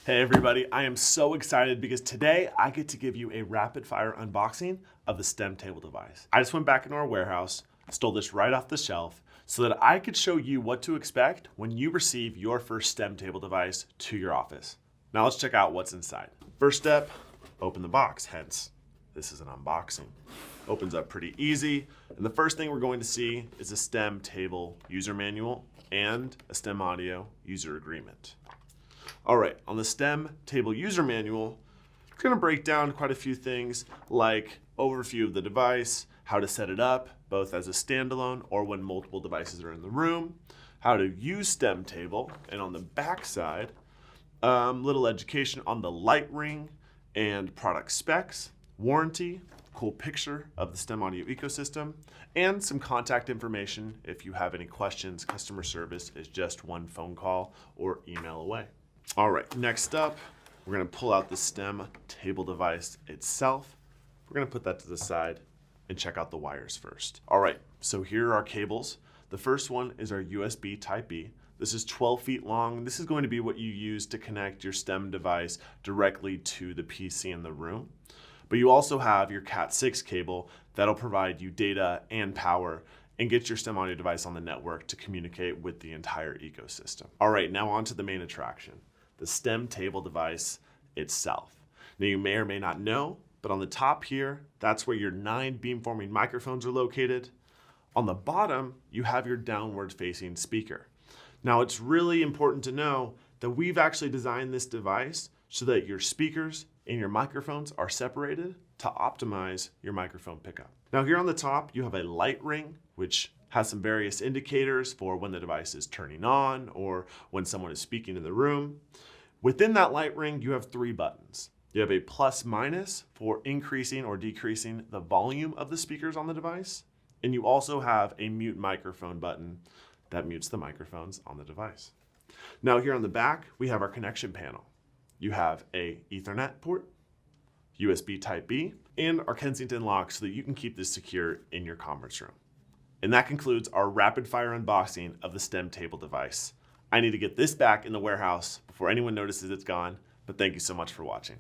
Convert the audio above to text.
Hey everybody, I am so excited because today I get to give you a rapid fire unboxing of the STEM table device. I just went back into our warehouse, stole this right off the shelf so that I could show you what to expect when you receive your first STEM table device to your office. Now let's check out what's inside. First step, open the box, hence this is an unboxing. Opens up pretty easy, and the first thing we're going to see is a STEM table user manual and a STEM audio user agreement. All right, on the STEM table user manual, it's going to break down quite a few things like overview of the device, how to set it up, both as a standalone or when multiple devices are in the room, how to use STEM table, and on the back side, little education on the light ring and product specs, warranty, cool picture of the STEM audio ecosystem, and some contact information if you have any questions. Customer service is just one phone call or email away. All right, next up, we're gonna pull out the STEM table device itself. We're gonna put that to the side and check out the wires first. All right, so here are our cables. The first one is our USB Type-B. This is 12 feet long. This is going to be what you use to connect your STEM device directly to the PC in the room. But you also have your Cat6 cable that'll provide you data and power and get your STEM audio device on the network to communicate with the entire ecosystem. All right, now on to the main attraction, the STEM table device itself. Now you may or may not know, but on the top here, that's where your 9 beamforming microphones are located. On the bottom, you have your downward facing speaker. Now it's really important to know that we've actually designed this device so that your speakers and your microphones are separated to optimize your microphone pickup. Now here on the top, you have a light ring, which has some various indicators for when the device is turning on or when someone is speaking in the room. Within that light ring, you have 3 buttons. You have a plus minus for increasing or decreasing the volume of the speakers on the device. And you also have a mute microphone button that mutes the microphones on the device. Now here on the back, we have our connection panel. You have a Ethernet port, USB Type-B, and our Kensington lock so that you can keep this secure in your conference room. And that concludes our rapid fire unboxing of the STEM table device. I need to get this back in the warehouse before anyone notices it's gone, but thank you so much for watching.